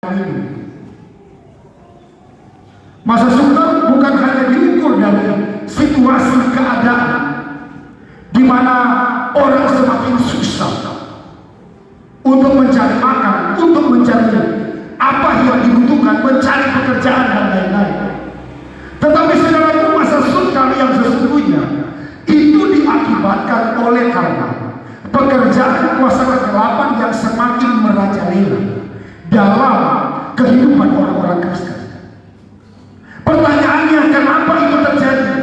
ini. Masa sukar bukan hanya diukur dari situasi keadaan di mana orang semakin susah untuk mencari makan, untuk mencari apa yang dibutuhkan, mencari pekerjaan dan lain-lain. Tetapi saudaraku, masa sukar yang sesungguhnya itu diakibatkan oleh karena pekerjaan kuasa kegelapan yang semakin merajalela dalam kehidupan orang-orang Kristen. Pertanyaannya, kenapa itu terjadi?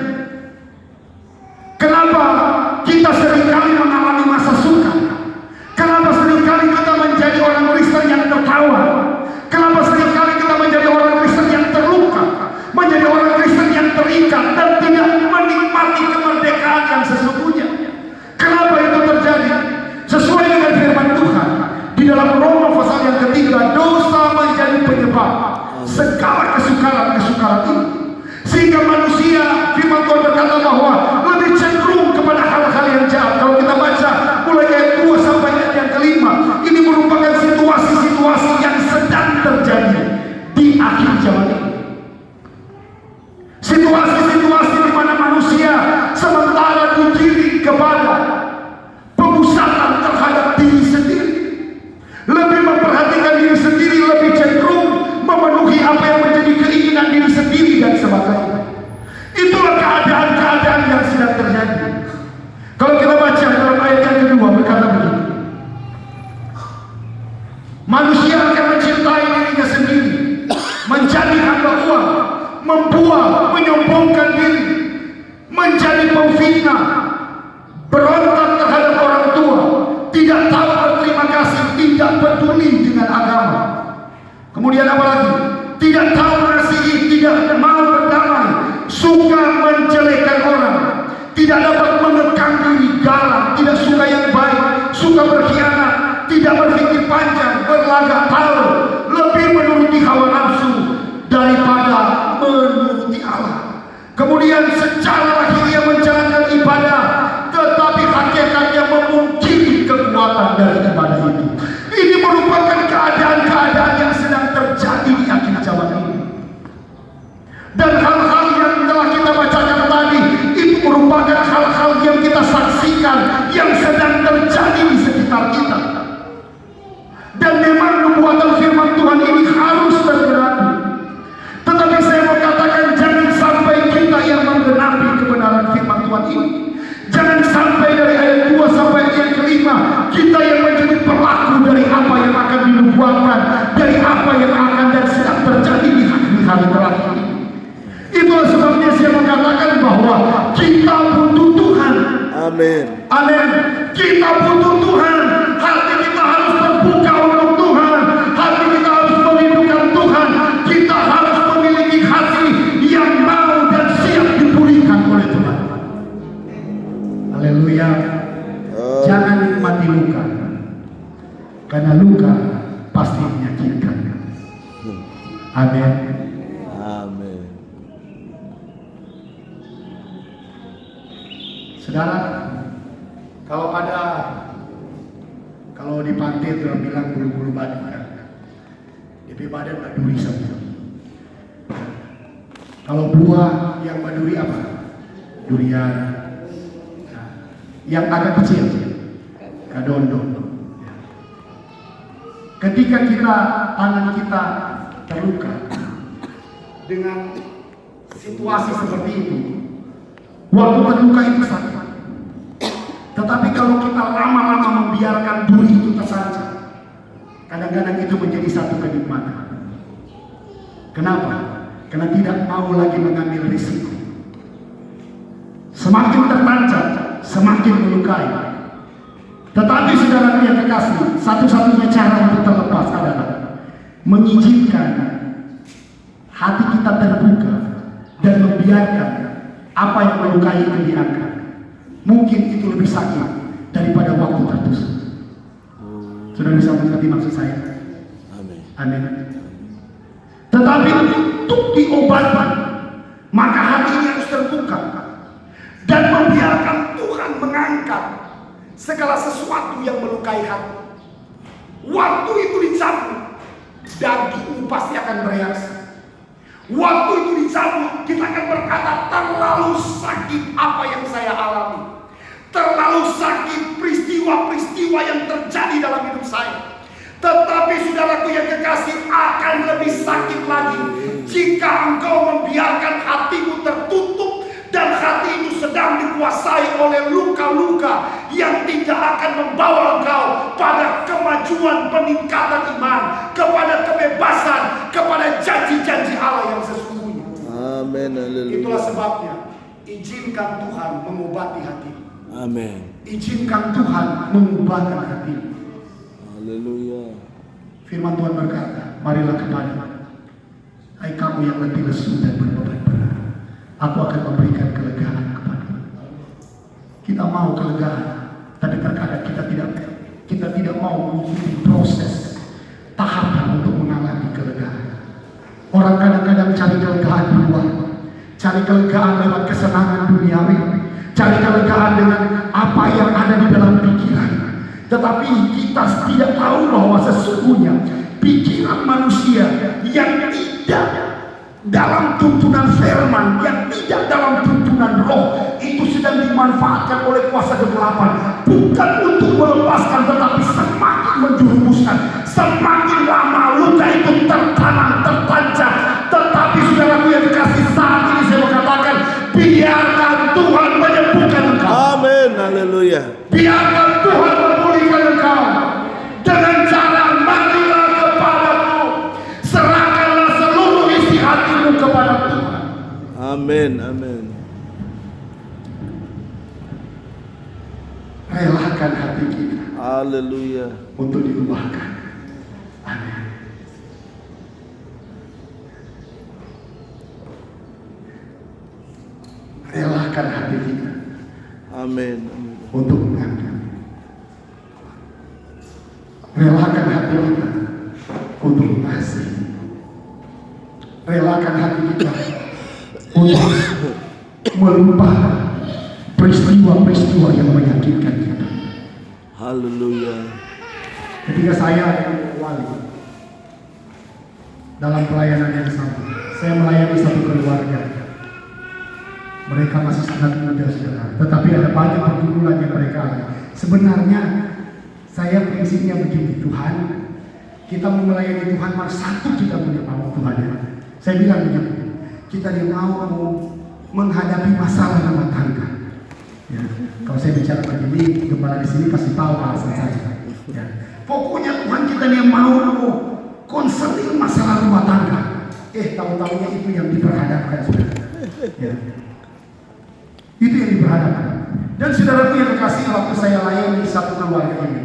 Kenapa kita seringkali mengalami masa sukar? Kenapa seringkali kita menjadi orang Kristen yang tertawa? Kenapa seringkali kita menjadi orang Kristen yang terluka? Menjadi orang Kristen yang terikat dan tidak menikmati kemerdekaan yang sesungguhnya? Kenapa itu terjadi? Sesuai dengan firman Tuhan di dalam Roma pasal yang ketiga, dosa menjadi penyebab segala kesukaran-kesukaran itu, sehingga manusia, firman Tuhan berkata bahwa lebih cenderung kepada hal-hal yang jahat. Kalau kita baca mulai ayat 2 sampai ayat yang kelima, ini merupakan situasi-situasi yang sedang terjadi di akhir zaman ini. Situasi-situasi di mana manusia sementara digiring kepada pemusatan terhadap diri sendiri, lebih memperhatikan diri sendiri, lebih cenderung memenuhi apa yang menjadi keinginan diri sendiri dan sebagainya. Itulah keadaan-keadaan yang sedang terjadi. Kalau kita baca dalam ayat yang kedua berkata begini, manusia akan mencintai dirinya sendiri, menjadi hamba uang, membuang, menyombongkan diri, menjadi pemfitnah, berontak terhadap orang tua, tidak tahu berterima kasih, tidak peduli dengan agama. Kemudian apa lagi? Tidak tahu mengasihi, tidak mau berdamai, suka menjelekkan orang, tidak dapat mengekang diri, galak, tidak suka yang baik, suka berkhianat, tidak berpikir panjang, berlagak tahu, lebih menuruti hawa nafsu daripada menuruti Allah. Kemudian secara lahiriah menjalankan ibadah, tetapi hakikatnya memungkiri kekuatan dari ibadah itu. Ini merupakan keadaan-keadaan yang sedang terjadi di akhir zaman ini. Dan hal-hal yang telah kita bacakan tadi, itu merupakan hal-hal yang kita saksikan, yang sedang terjadi di sekitar kita. Dan memang nubuatan firman Tuhan ini harus tergenapi. Tetapi saya mau katakan, jangan sampai kita yang menggenapi kebenaran firman Tuhan ini. Jangan sampai dari ayat 2 sampai ayat yang kelima kita yang menjadi pelaku dari apa yang akan dinubuatkan, dari apa yang akan dan sedang terjadi di hari terakhir. Itulah sebabnya saya mengatakan bahwa kita butuh Tuhan. Amin. Amin. Kita butuh Tuhan. Hati kita harus terbuka untuk Tuhan. Hati kita harus merindukan Tuhan. Kita harus memiliki hati yang mau dan siap dipulihkan oleh Tuhan. Haleluya. Jangan nikmati luka, karena luka pasti menyakitkan. Amin. Amin. Saudara, kalau di pantai itu bilang bulu-bulu badan kan, di badan baduri semua. Kalau buah yang baduri apa? Durian. Nah, yang agak kecil, kadondong. Ketika tangan kita terluka dengan situasi seperti itu, waktu terluka itu sakit. Tetapi kalau kita lama-lama membiarkan duri itu tersancang, kadang-kadang itu menjadi satu kenikmatan. Kenapa? Karena tidak mau lagi mengambil risiko. Semakin tertancap, semakin melukai. Tetapi saudara yang kekasih, satu-satunya cara untuk terlepas adalah mengizinkan hati kita terbuka dan membiarkan apa yang melukai itu diangkat. Mungkin itu lebih sakit daripada waktu tertusuk. Sudah bisa mengerti maksud saya? Amin. Amin. Tetapi untuk diobati, maka hatinya harus terbuka dan membiarkan Tuhan mengangkat segala sesuatu yang melukai hati. Waktu itu dicabut, dan tubuh pasti akan bereaksi. Waktu itu dicabut, kita akan berkata, terlalu sakit apa yang saya alami. Terlalu sakit peristiwa-peristiwa yang terjadi dalam hidup saya. Tetapi saudaraku yang kekasih, akan lebih sakit lagi jika engkau membiarkan hatimu tertutup dan hati itu sedang dikuasai oleh luka-luka yang tidak akan membawa engkau pada kemajuan peningkatan iman, kepada kebebasan, kepada janji-janji Allah yang sesungguhnya. Amin. Haleluya. Itulah sebabnya izinkan Tuhan mengobati hatimu. Amin. Izinkan Tuhan mengubahkan hatimu. Haleluya. Firman Tuhan berkata, marilah kepadaku, hai kamu yang letih lesu dan berbeban berat, aku akan memberikan kelegaan kepadamu. Kita mau kelegaan, tapi terkadang kita tidak mau mengikuti proses tahapan untuk mengalami kelegaan. Orang kadang-kadang cari kelegaan di luar, cari kelegaan lewat kesenangan duniawi, cari kelegaan dengan apa yang ada di dalam pikiran. Tetapi kita tidak tahu bahwa sesungguhnya pikiran manusia yang tidak dalam tuntunan firman, yang tidak dalam tuntunan roh, itu sedang dimanfaatkan oleh kuasa kegelapan, bukan untuk melepaskan, tetapi semakin menjerumuskan. Semakin lama luka itu tertanam, tertancap. Tetapi saudaraku yang dikasih, saat ini saya mau katakan, biarkan Tuhan menyembuhkan engkau. Amin. Haleluya. Biarkan Tuhan memulihkan engkau dengan cara marilah kepadaku, serahkanlah seluruh isi hatimu kepada Tuhan. Amin. Amin. Relakan hati kita Haleluya. untuk diubahkan. Amin. Relakan hati kita Amin. untuk mengaku. Relakan hati kita untuk mengasihi. Relakan hati kita untuk melupakan peristiwa-peristiwa yang menyakitkan kita. Haleluya. Ketika saya wali dalam pelayanan yang sama, saya melayani satu keluarga. Mereka masih sangat muda, saudara. Tetapi ada banyak pergumulan yang mereka alami. Sebenarnya saya prinsipnya begini, Tuhan, kita mau melayani Tuhan, mari satu kita punya mau Tuhan ya. Saya bilang begini, kita dia mau menghadapi masalah rumah tangga. Ya, kalau saya bicara begini, gembala di sini pasti tahu alasan saya. Ya. Pokoknya Tuhan kita dia mau konseling masalah rumah tangga. Tahu-tahunya itu yang diperhadapkan, saudara. Ya. Itu yang diperhadapkan. Dan saudaraku yang kekasih, waktu saya layani satu keluarga ini,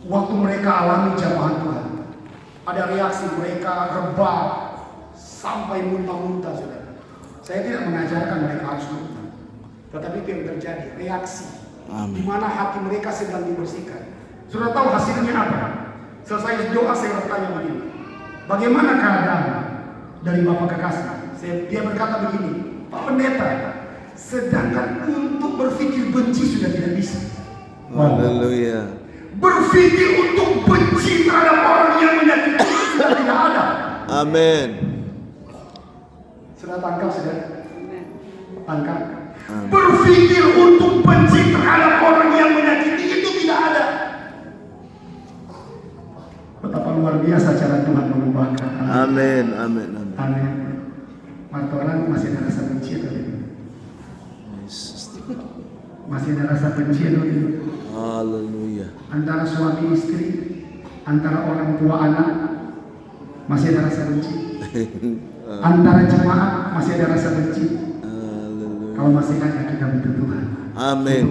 waktu mereka alami jamahan Tuhan, ada reaksi mereka rebah sampai muntah-muntah, saudara. Saya tidak mengajarkan mereka harus muntah, tetapi itu yang terjadi, reaksi. Di mana hati mereka sedang dibersihkan. Sudah tahu hasilnya apa? Selesai doa saya bertanya begini, bagaimana keadaan dari Bapak kekasih? Dia berkata begini, Pak Pendeta, sedangkan untuk berpikir benci sudah tidak bisa. Haleluya. Berpikir untuk benci terhadap orang yang menyakiti sudah tidak ada. Amin. Sudah tangkap, sudah tangkap. Berpikir untuk benci terhadap orang yang menyakiti itu tidak ada. Betapa luar biasa cara Tuhan mengubahkan. Amin. Amin. Amin. Amin. Martoran masih ada rasa benci atau tidak? Masih ada rasa benci atau tidak? Haleluya. Antara suami istri, antara orang tua anak, masih ada rasa benci. Antara jemaat masih ada rasa benci. Haleluya. Kalau masih ada, kita butuh Tuhan. Amin.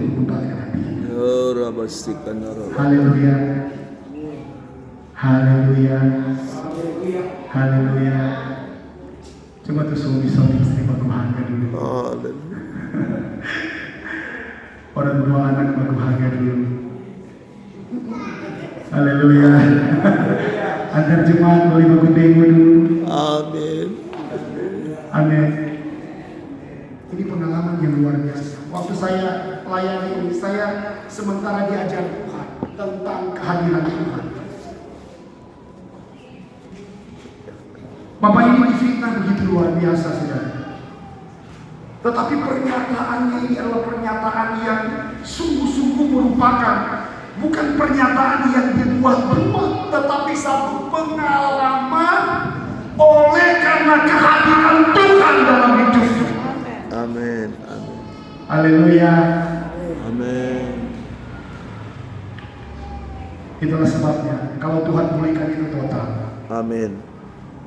Haleluya. Haleluya. Haleluya. Coba tuh suami istri berbahagia dulu. Haleluya. Orang tua anak berbahagia dulu. Haleluya. Antar jemaat boleh baku dengo dulu. Amin. Amin. Ini pengalaman yang luar biasa. Waktu saya layani ini, saya sementara diajar Tuhan tentang kehadiran Tuhan. Bapak ini difitnah begitu luar biasa, saudara. Tetapi pernyataannya ini adalah pernyataan yang sungguh-sungguh merupakan bukan pernyataan yang dibuat-buat, tetapi satu pengalaman oleh karena kehadiran Tuhan dalam hidupnya. Amin. Amin. Haleluya. Amin. Itulah sebabnya kalau Tuhan pulihkan itu total. Amin.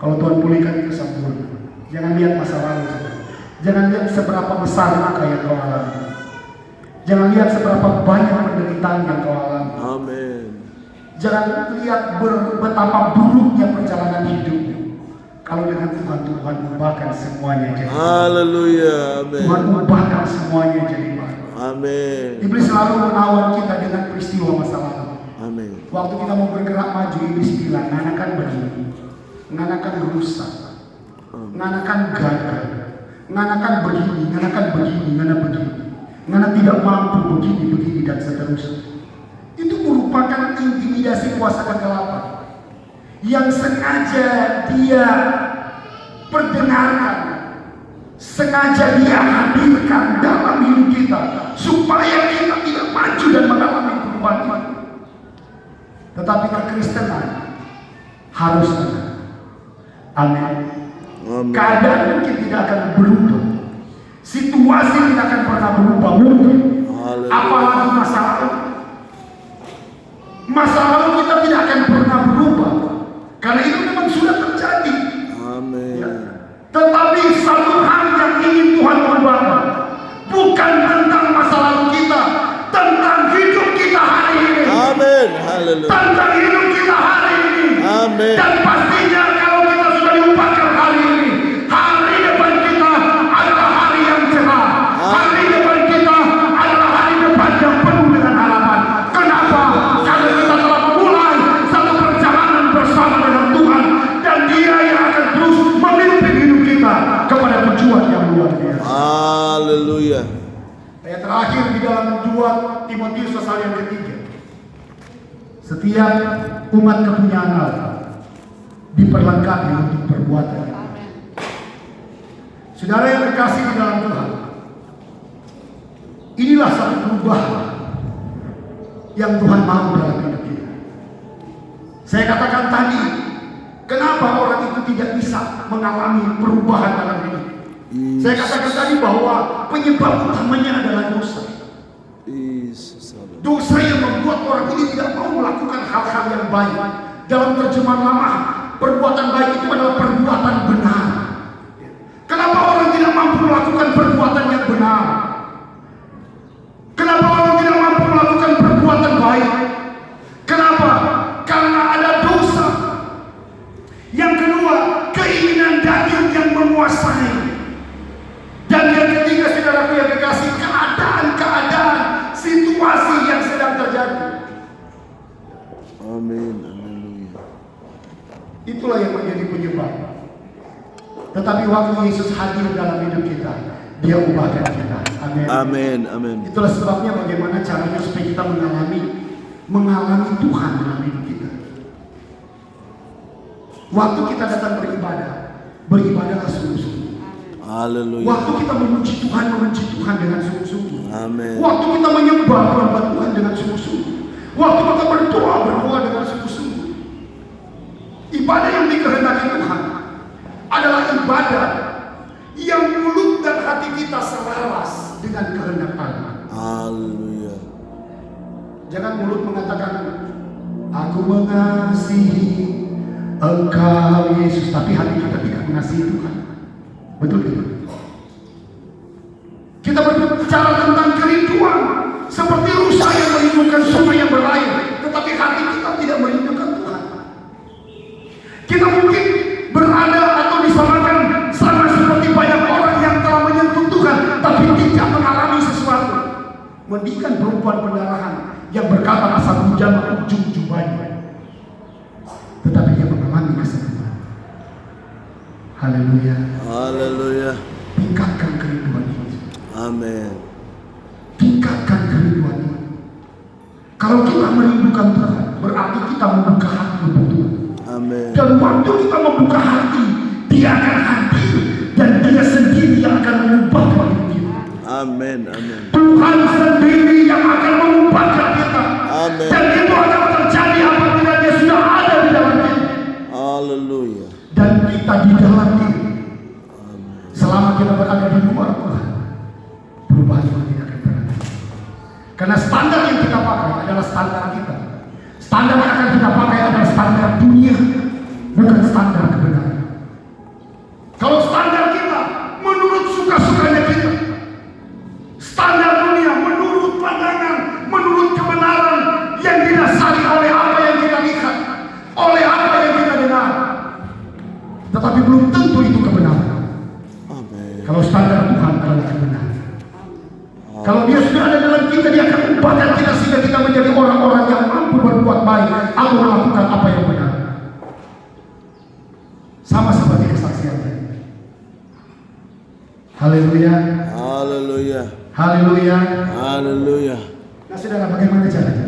Kalau Tuhan pulihkan itu sempurna. Jangan lihat masa lalu, saudara. Jangan lihat seberapa besar luka yang kau alami. Jangan lihat seberapa banyak penderitaan yang kau alami. Amin. Jangan lihat betapa buruknya perjalanan hidupmu. Kalau dengan Tuhan, Tuhan ubahkan semuanya jadi baik. Haleluya. Amin. Tuhan ubahkan semuanya jadi baik. Amin. Iblis selalu menawan kita dengan peristiwa masa lalu. Amin. Waktu kita mau bergerak maju, iblis bilang, nganakan begini, nganakan rusak, nganakan gagal, nganakan begini, nganakan begini, ngana tidak mampu begini, dan seterusnya. Itu merupakan intimidasi kuasa kegelapan yang sengaja dia perdengarkan, sengaja dia hadirkan dalam hidup kita supaya kita tidak maju dan mengalami perubahan. Tetapi kekristenan harus ada. Amin. Keadaan mungkin tidak akan berubah, situasi tidak akan pernah berubah mungkin. Apalagi masa lalu. Masa lalu kita tidak akan pernah berubah, karena itu memang sudah terjadi. Amin. Ya. Tetapi satu hal yang ingin Tuhan ubah, bukan tentang masa lalu kita, tentang hidup kita hari ini. Amin. Haleluya. Tentang hidup kita hari ini. Amin. Dan pastinya kalau kita sudah diubahkan hari ini, hari depan kita adalah hari yang cerah. Hari depan kita adalah hari depan yang penuh dengan harapan. Kenapa? Karena kita telah memulai satu perjalanan bersama dengan Tuhan, dan Dia yang akan terus memimpin hidup kita kepada tujuan yang luar biasa. Haleluya. Ayat terakhir di dalam 2 Timotius pasal yang ketiga. Setiap umat kepunyaan Allah diperlengkapi untuk perbuatan. Saudara yang terkasih di dalam Tuhan, inilah satu perubahan yang Tuhan mau dalam hidup kita. Saya katakan tadi, kenapa orang itu tidak bisa mengalami perubahan dalam hidup? Saya katakan tadi bahwa penyebab utamanya adalah dosa. Dosa yang membuat orang ini tidak mau melakukan hal-hal yang baik. Dalam terjemahan lama, perbuatan baik itu adalah perbuatan benar. Kenapa orang tidak mampu melakukan perbuatan yang benar? Kenapa orang tidak mampu melakukan perbuatan baik? Kenapa? Karena ada dosa. Yang kedua, keinginan daging yang menguasai. Dan yang ketiga, saudaraku yang kekasih, keadaan-keadaan, situasi yang sedang terjadi. Amin. Haleluya. Itulah yang menjadi penyebab. Tetapi waktu Yesus hadir dalam hidup kita, Dia ubahkan kita. Amin. Amin. Amin. Itulah sebabnya bagaimana caranya supaya kita mengalami Tuhan dalam hidup kita. Waktu kita datang beribadahlah sungguh-sungguh. Haleluya. Waktu kita memuji Tuhan dengan sungguh-sungguh. Amin. Waktu kita menyembah Tuhan dengan sungguh-sungguh. Waktu kita berdoa dengan sungguh-sungguh. Ibadah yang dikehendaki Tuhan adalah ibadah yang mulut dan hati kita selaras dengan kehendak Allah. Haleluya. Jangan mulut mengatakan, aku mengasihi Engkau Yesus, tapi hati kita tidak mengasihi Tuhan. Betul tidak? Kita berbicara tentang kerinduan seperti rusa yang merindukan sungai yang berair, tetapi hati kita tidak merindukan Tuhan. Kita mungkin berada atau disamakan sama seperti banyak orang yang telah menyentuh Tuhan tapi tidak mengalami sesuatu. Mendingan perempuan pendarahan yang berkata asal hujan ujung jubahnya, tetapi dia mengalami kesenangan. Haleluya. Haleluya. Tingkatkan kerinduan ini. Amin. Tingkatkan kerinduan ini. Kalau kita merindukan Tuhan, berarti kita membuka hati untuk Tuhan. Amin. Dan waktu kita membuka hati, Dia akan hadir dan Dia sendiri yang akan mengubahkan hidup kita. Amin. Amin. Tuhan sendiri yang akan mengubahkan kita. Amin. Dan itu akan terjadi apabila Dia sudah ada di dalam kita. Haleluya. Dan kita di dalam Dia. Selama kita berada di luar Tuhan, perubahan itu tidak akan berada. Karena standar yang kita pakai adalah standar kita. Standar yang akan kita pakai adalah standar dunia, bukan standar kebenaran. Kalau standar kita menurut suka-sukanya kita, standar dunia menurut pandangan, menurut kebenaran yang didasari oleh apa yang kita lihat, oleh apa yang kita dengar, tetapi belum tentu itu kebenaran. Kalau standar Tuhan adalah kebenaran, kalau Dia sudah ada dalam kita, Dia akan ubahkan kita sehingga kita menjadi orang-orang yang mampu berbuat baik atau melakukan apa yang benar. Sama seperti kesaksian tadi. Haleluya. Haleluya. Haleluya. Haleluya. Nah saudara, bagaimana caranya?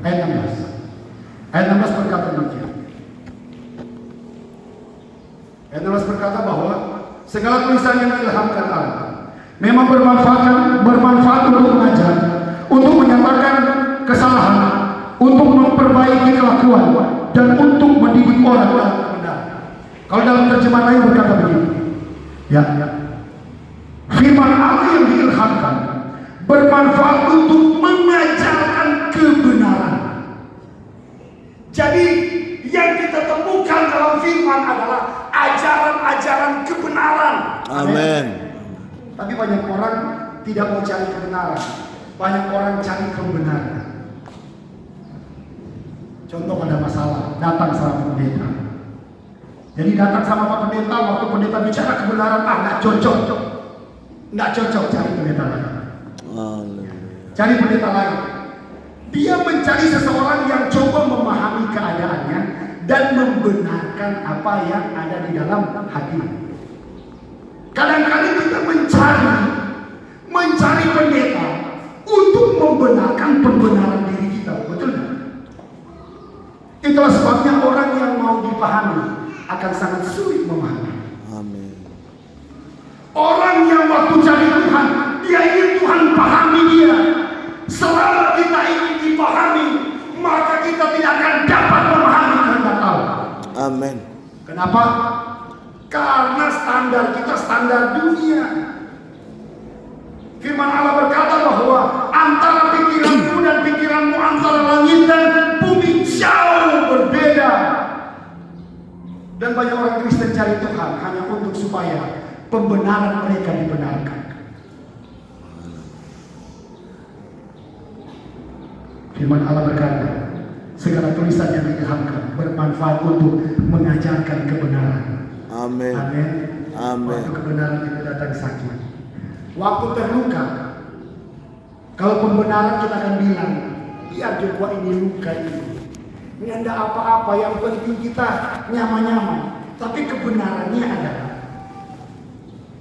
Ayat 16. Ayat 16 berkata demikian. Ayat 16 berkata bahwa segala tulisan yang diilhamkan Allah memang bermanfaat untuk mengajar, untuk menyatakan kesalahan, untuk memperbaiki kelakuan, dan untuk mendidik orang dalam kebenaran. Kalau dalam terjemahan lain berkata begini, ya, firman Allah yang diilhamkan bermanfaat untuk mengajarkan kebenaran. Jadi yang kita temukan dalam firman adalah ajaran-ajaran kebenaran. Amin. Tapi banyak orang tidak mau cari kebenaran. Banyak orang cari kebenaran. Contoh ada masalah, datang sama pendeta. Jadi datang sama Pak Pendeta, waktu pendeta bicara kebenaran, nggak cocok. Nggak cocok, cari pendeta lain. Cari pendeta lain. Dia mencari seseorang yang coba memahami keadaannya dan membenarkan apa yang ada di dalam hati. Kadang-kadang kita mencari pendeta untuk membenarkan pembenaran diri kita, betul tak? Itulah sebabnya orang yang mau dipahami akan sangat sulit memahami. Amin. Orang yang waktu cari Tuhan, dia ingin Tuhan pahami dia. Selama kita ingin dipahami, maka kita tidak akan dapat memahami kehendak Allah. Amin. Kenapa? Karena standar kita standar dunia. Firman Allah berkata bahwa antara pikiranku dan pikiranmu, antara langit dan bumi jauh berbeda. Dan banyak orang Kristen cari Tuhan hanya untuk supaya pembenaran mereka dibenarkan. Firman Allah berkata, segala tulisan yang diilhamkan bermanfaat untuk mengajarkan kebenaran. Amin. Amin. Amin. Waktu kebenaran itu datang sakit, waktu terluka, kalau pembenaran kita akan bilang, biar juga ini luka ini ada apa-apa, yang penting kita nyaman-nyaman. Tapi kebenarannya adalah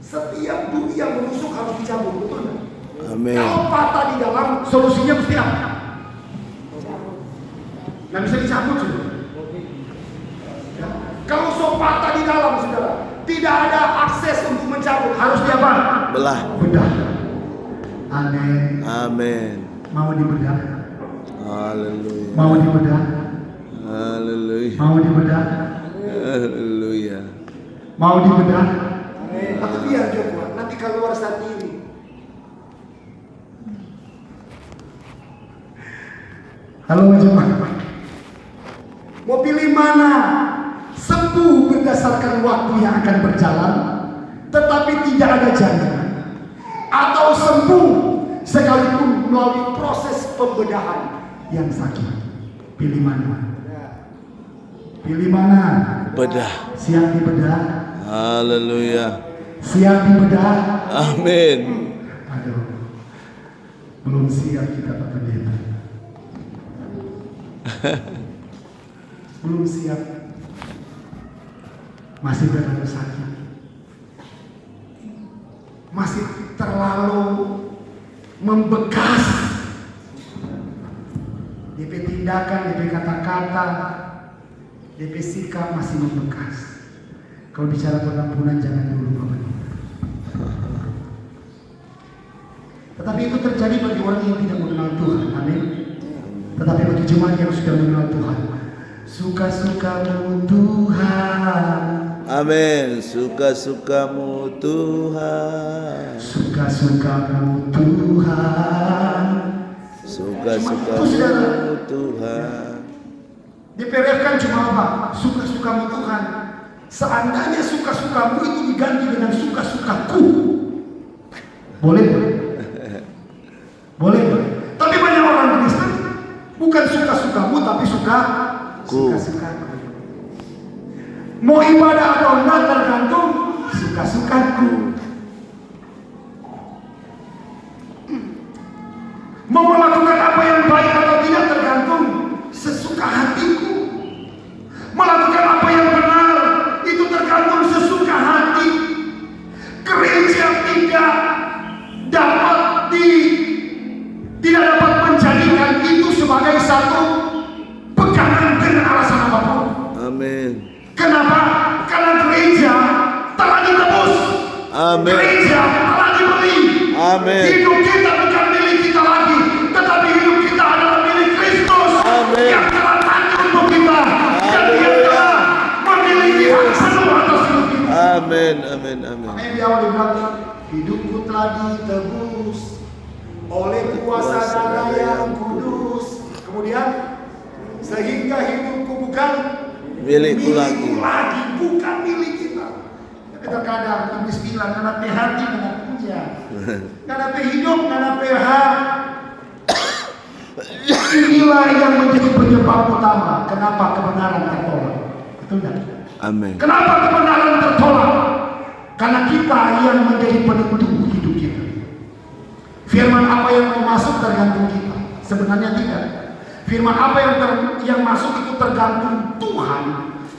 setiap duri yang menusuk harus dicabut, betul nggak? Amin. Kalau patah di dalam, solusinya mesti apa? Nggak bisa dicabut, saudara. Ya. Kalau patah di dalam, saudara, tidak ada akses untuk mencabut, harus diapa? Belah. Bedah. Amin. Amin. Mau dibedah? Haleluya. Mau dibedah? Haleluya. Mau dibedah? Haleluya. Mau dibedah? Tapi biar dia kuat, nanti keluar sendiri. Halo jemaah, mau pilih mana? Sembuh berdasarkan waktu yang akan berjalan, tetapi tidak ada jaminan, atau sembuh sekalipun melalui proses pembedahan yang sakit. Pilih mana? Pilih mana? Bedah. Siap dibedah? Haleluya. Siap dibedah? Amin. Aduh, belum siap kita Pak Pendeta. Belum siap. Masih terlalu sakit. Masih terlalu membekas. DP tindakan, DP kata-kata, DP sikap masih membekas. Kalau bicara pengampunan jangan dulu Bapak. Tetapi itu terjadi bagi orang yang tidak mengenal Tuhan. Amin. Tetapi bagi jemaat yang sudah mengenal Tuhan, suka-sukamu Tuhan. Amin. Suka-sukamu Tuhan. Suka-sukamu Tuhan. Suka-sukamu Tuhan. Diperlihatkan cuma apa? Suka-sukamu Tuhan. Seandainya suka-sukamu itu diganti dengan suka-sukaku, boleh? Boleh. Tapi banyak orang Kristen bukan suka-sukamu tapi suka-sukaku. Mau ibadah atau enggak tergantung suka-sukaku. Mau melakukan apa yang baik atau tidak tergantung sesuka hatiku. Melakukan apa yang benar itu tergantung sesuka hati. Gereja tidak dapat menjadikan itu sebagai satu pegangan dengan alasan apapun. Amin. Kenapa? Karena gereja telah ditebus. Amin. Gereja telah dibeli. Amin. Hidup kita bukan milik kita lagi, tetapi hidup kita adalah milik Kristus. Amin. Yang telah mati untuk kita, dan Dia telah memiliki hak penuh atas hidup kita. Amin. Amin. Amin. Makanya di awal dibilang, hidupku telah ditebus oleh kuasa darah yang kudus. Kemudian, sehingga hidupku bukan Milikku lagi. bukan milik kita. Tapi terkadang tulis bilang, karena hati, karena puja, karena hidup, karena hak. Inilah yang menjadi penyebab utama kenapa kebenaran tertolak. Betul tidak? Amin. Kenapa kebenaran tertolak? Karena kita yang menjadi penentu hidup kita. Firman apa yang mau masuk tergantung kita. Sebenarnya tidak. Firman apa yang masuk itu tergantung Tuhan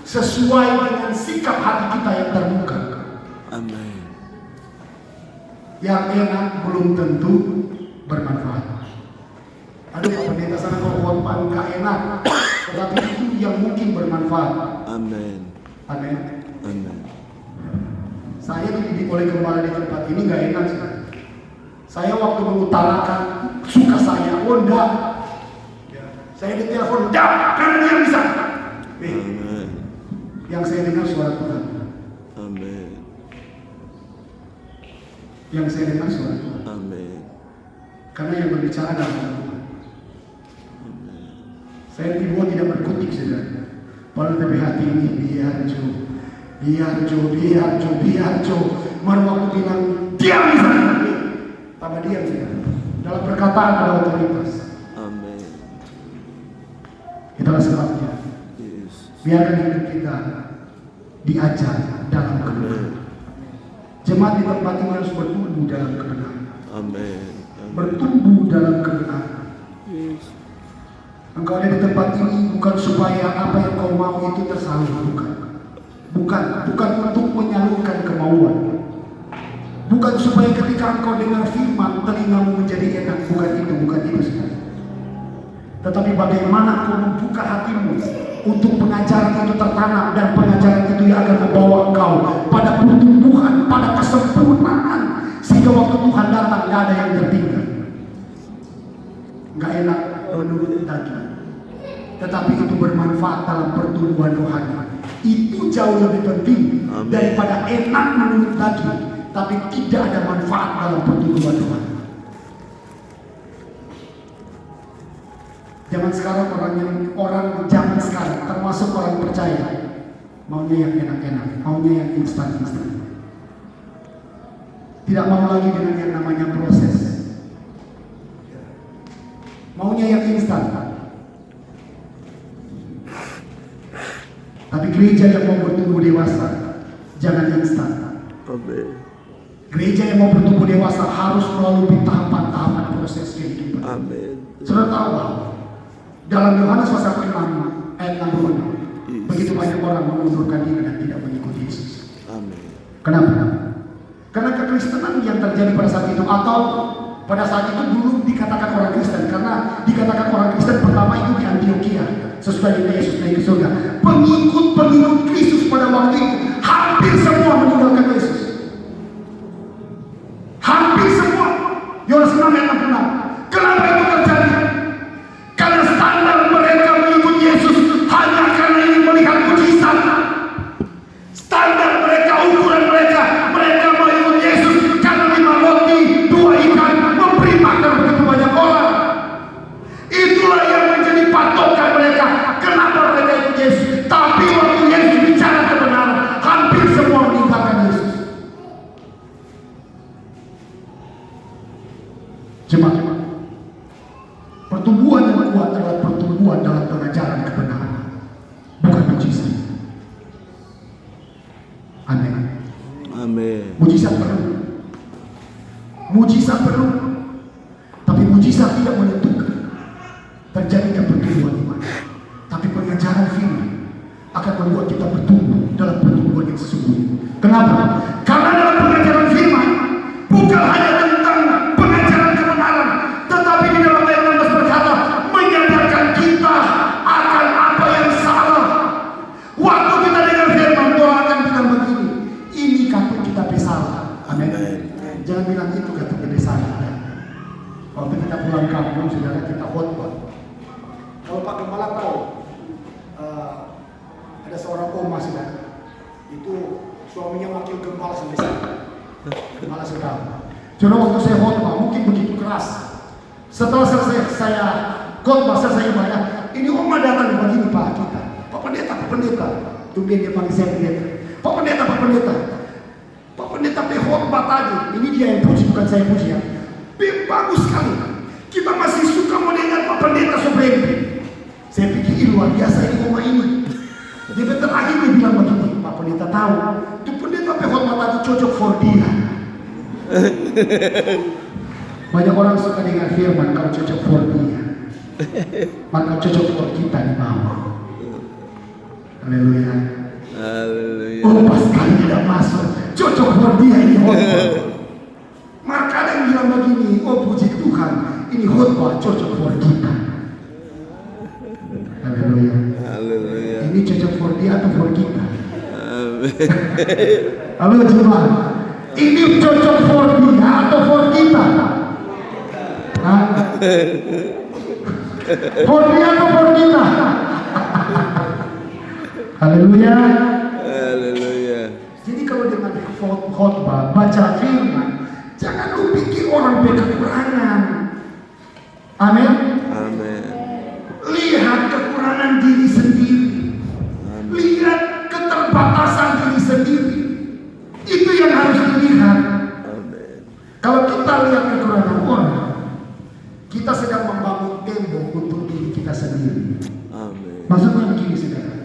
sesuai dengan sikap hati kita yang terbuka. Amin. Yang enak belum tentu bermanfaat. Aduh Pak Pendeta sana kalau khotbah nggak enak, tetapi itu yang mungkin bermanfaat. Amin. Amin. Amin. Saya dididik oleh gembala di tempat ini nggak enak sih. Saya waktu mengutarakan suka saya, oh enggak. Saya ditelepon, enggak, karena dia bisa. Amin. Yang saya dengar suara Tuhan. Amin. Yang saya dengar suara Tuhan. Amin. Karena yang berbicara adalah Tuhan. Saya dibuat tidak berkutik saja. Pada tapi hati ini biar Jo. Mari waktu bilang diam di sana. Tambah diam saja. Dalam perkataan ada otoritas. Amin. Itulah sebabnya. Yes. Biarkan hidup kita diajar dalam kebenaran. Jemaat di tempat ini harus bertumbuh dalam kebenaran. Amin. Bertumbuh dalam kebenaran. Yes. Engkau ada di tempat ini bukan supaya apa yang kau mau itu tersalurkan. Bukan untuk menyalurkan kemauan. Bukan supaya ketika engkau dengar firman telingamu menjadi enak. Bukan itu sekali. Tetapi bagaimana kau membuka hatimu untuk pengajaran itu tertanam, dan pengajaran itu yang akan membawa engkau pada pertumbuhan, pada kesempurnaan, sehingga waktu Tuhan datang gak ada yang tertinggal. Gak enak menurut daging, tetapi itu bermanfaat dalam pertumbuhan rohani. Itu jauh lebih penting. Amin. Daripada enak menurut daging tapi tidak ada manfaat dalam pertumbuhan rohani. Zaman sekarang orang zaman sekarang termasuk orang percaya maunya yang enak-enak, maunya yang instan-instan. Tidak mau lagi dengan yang namanya proses. Maunya yang instan. Tapi gereja yang mau bertumbuh dewasa jangan instan. Amin. Gereja yang mau bertumbuh dewasa harus melalui tahapan-tahapan proses kehidupan. Amin. Saudara tahu bahwa dalam Yohanes pasal 6 ayat 66 begitu banyak orang mengundurkan diri dan tidak mengikuti Yesus. Amin. Kenapa? Karena kekristenan yang terjadi pada saat itu, atau pada saat itu dulu dikatakan orang Kristen, karena dikatakan orang Kristen pertama itu di Antioquia sesudah Yesus naik ke surga. Pengikut Kristus pada waktu itu hampir Amin. Amin. Mujizat perlu. Mujizat perlu. Tapi mujizat tidak menentukan terjadinya pertumbuhan iman. Tapi pengajaran firman akan membuat kita bertumbuh dalam pertumbuhan yang sesungguhnya. Kenapa? Karena dalam pengajaran firman bukan hanya tentang pengajaran kebenaran, tetapi di dalam ayat 16 berkata menyadarkan kita akan apa yang salah. Waktu kita dengar firman, Tuhan akan bilang begini, ini kata kita bersalah. Amin. Jangan bilang itu kata kita bersalah. Waktu kita pulang kampung, saudara, kita khotbah. Kalau Pak Gembala tahu, ada seorang oma, saudara, itu suaminya wakil gembala sampai sana. Gembala saudara. Saudara, waktu saya khotbah mungkin begitu keras. Setelah selesai saya khotbah, selesai ibadah, ini oma datang begini, Pak kita, Pak Pendeta. Tumben dia panggil saya pendeta. Pak Pendeta. Pak Pendeta khotbah tadi. Ini dia yang puji, bukan saya puji ya. Bagus sekali. Kita masih suka mendengar Pak Pendeta seperti. Saya pikir luar biasa ini oma ini. Dia terakhir dia bilang begini, Pak Pendeta tahu, itu pendeta khotbah tadi cocok for dia. Banyak orang suka dengar firman kalau cocok for dia. Maka cocok for kita di bawah. Haleluya. Haleluya. Oh, pas kali tidak masuk, cocok for dia ini khotbah. Maka ada yang bilang begini, oh puji Tuhan, ini khotbah cocok for kita. Haleluya. Haleluya. Ini cocok for dia atau for kita? Amin. Halo jemaat, ini cocok for dia atau for kita? Hah? For dia atau for kita? Haleluya. Haleluya. Jadi kalau dengan khotbah, baca firman, jangan lu pikir orang berkekurangan. Amin. Amin. Lihat kekurangan diri sendiri. Lihat keterbatasan diri sendiri. Itu yang harus dilihat. Amin. Kalau kita lihat kekurangan orang, kita sedang membangun tembok untuk diri kita sendiri. Amin. Maksudnya begini, saudara.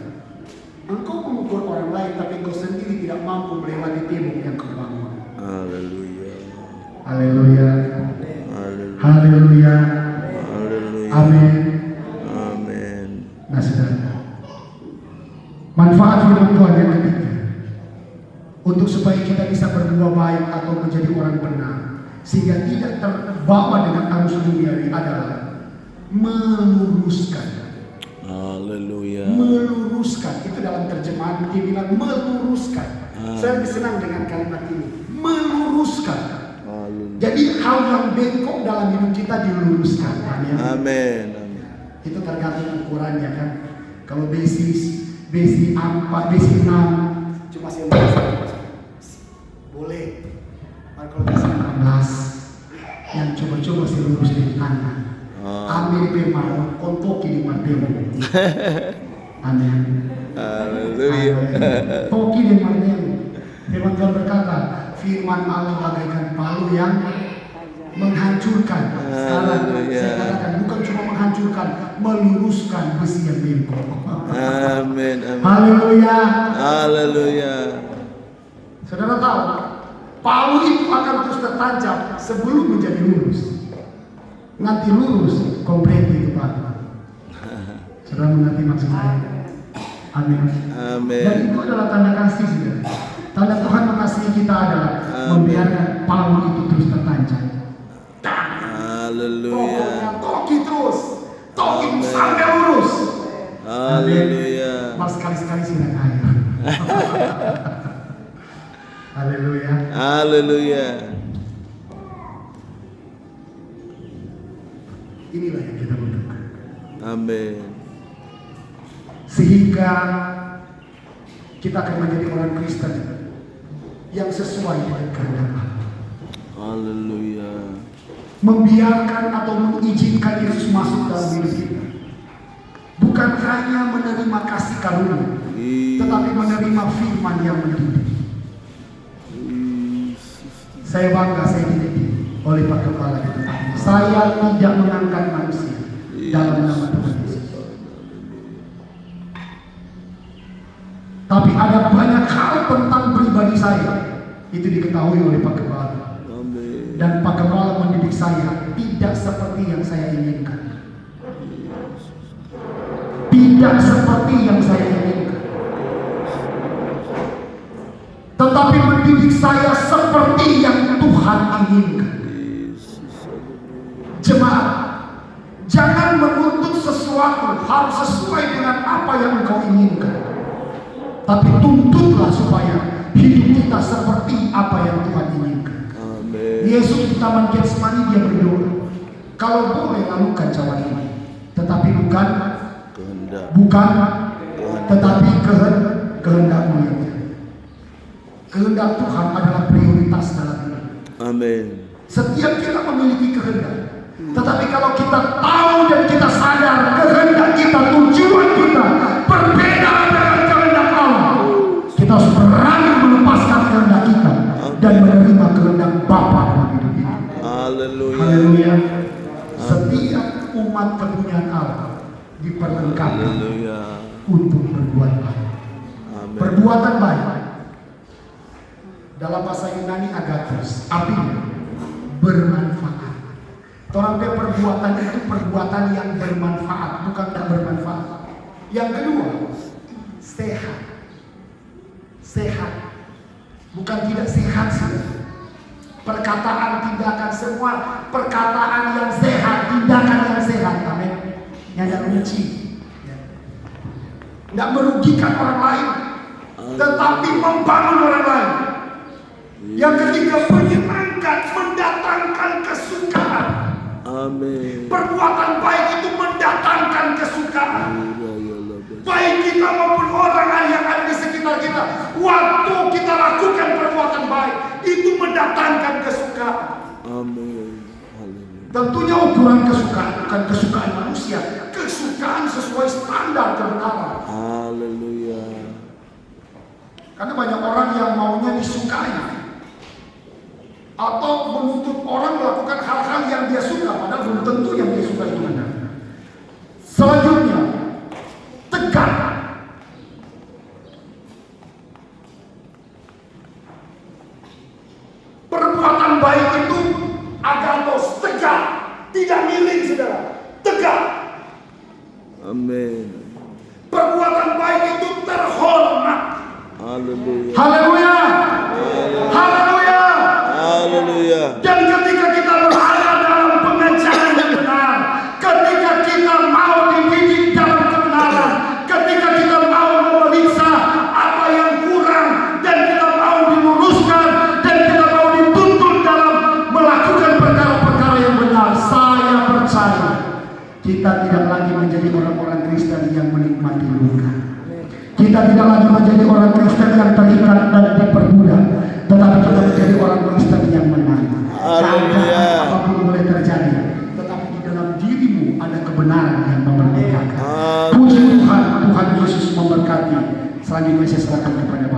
Engkau mengukur orang lain, tapi engkau sendiri tidak mampu melewati tembok yang kau bangun. Haleluya. Haleluya. Haleluya. Haleluya. Haleluya. Amin. Amin. Nah, saudara, manfaat firman Tuhan yang ketiga, untuk supaya kita bisa berbuat baik atau menjadi orang benar, sehingga tidak terbawa dengan arus duniawi adalah meluruskan. Haleluya. Meluruskan, itu dalam terjemahan dia bilang meluruskan. Saya lebih senang dengan kalimat ini, meluruskan. Haleluya. Jadi hal yang bengkok dalam hidup kita diluruskan. Amin. Amin. Itu tergantung ukurannya kan. Kalau besi 6 cuma saya boleh. Kalau besi 16 yang coba-coba saya lurus di kanan. Amin memang kontoki di matemu. Amin. Haleluya. Toki di matemu. Firman Tuhan berkata, firman Allah bagaikan palu yang menghancurkan. Sekarang saya katakan bukan cuma menghancurkan, meluruskan besi yang bengkok. Amin. Amin. Haleluya. Haleluya. Saudara tahu, palu itu akan terus tertancap sebelum menjadi lurus. Nanti lurus, komplit itu Pak. Saudara mengerti maksud saya? Amin. Amin. Dan itu adalah tanda kasih, saudara. Tanda Tuhan mengasihi kita adalah membiarkan palu itu terus tertancap. Haleluya. Toki terus, toki sampai lurus. Haleluya. Mas sekali-sekali silang air. Haleluya. Haleluya. Inilah yang kita butuhkan. Amin. Sehingga kita akan menjadi orang Kristen yang sesuai dengan kehendak Allah. Haleluya. Membiarkan atau mengizinkan Yesus masuk dalam hidup kita. Bukan hanya menerima kasih karunia, tetapi menerima firman yang mendidik. Saya bangga saya dididik oleh Pak Kepala itu. Saya tidak mengangkat manusia dalam nama Tuhan Yesus. Tapi ada banyak hal tentang pribadi saya itu diketahui oleh Pak Gembala. Amin. Dan Pak Gembala mendidik saya tidak seperti yang saya inginkan. Tidak seperti yang saya inginkan. Tetapi mendidik saya seperti yang Tuhan inginkan. Jemaat, jangan menuntut sesuatu harus sesuai dengan apa yang engkau inginkan. Tapi tuntutlah supaya hidup kita seperti apa yang Tuhan inginkan. Amin. Yesus di Taman Getsemani dia berdoa, kalau boleh lakukan cawan ini, tetapi bukan tetapi kehendakmu yang jadi. Kehendak Tuhan adalah prioritas dalam hidup. Amin. Setiap kita memiliki kehendak, tetapi kalau kita tahu dan kita sadar kehendak kita, tujuan kita berbeda dengan kehendak Allah, kita harus berani melepaskan kehendak kita dan menerima kehendak Bapa dalam hidup ini. Haleluya. Haleluya. Setiap umat kepunyaan Allah diperlengkapi untuk berbuat baik. Amin. Perbuatan baik dalam bahasa Yunani agathos, artinya bermanfaat. Orang perbuatan itu perbuatan yang bermanfaat, bukan tak bermanfaat. Yang kedua, sehat. Sehat, bukan tidak sehat sih. Perkataan, tindakan, semua perkataan yang sehat, tindakan yang sehat, amin. Yang tidak benci, tidak merugikan orang lain, tetapi membangun orang lain. Yang ketiga, menyenangkan, mendatangkan kesukaan. Amin. Perbuatan baik itu mendatangkan kesukaan. Baik kita maupun orang yang ada di sekitar kita, waktu kita lakukan perbuatan baik itu mendatangkan kesukaan. Amin. Tentunya ukuran kesukaan bukan kesukaan manusia, kesukaan sesuai standar kebenaran. Haleluya. Karena banyak orang yang maunya disukai atau menuntut orang melakukan hal-hal yang dia suka, padahal belum tentu yang dia suka itu benar. Selanjutnya, tegak. Perbuatan baik itu agathos, tegak, tidak miring, saudara, tegak. Amin. Perbuatan baik itu terhormat. Haleluya. Haleluya. Haleluya. Haleluya. Dan ketika kita berada dalam pengajaran yang benar, ketika kita mau dididik dalam kebenaran, ketika kita mau memeriksa apa yang kurang dan kita mau diluruskan dan kita mau dituntun dalam melakukan perkara-perkara yang benar, saya percaya kita tidak lagi menjadi orang-orang Kristen yang menikmati luka. Kita tidak lagi menjadi orang Kristen yang terikat dan diperbudak, tetapi kita menjadi orang Kristen yang menang. Keadaan apapun boleh terjadi, tetapi di dalam dirimu ada kebenaran yang memerdekakan. Puji Tuhan, Tuhan Yesus memberkati. Selanjutnya saya serahkan kepada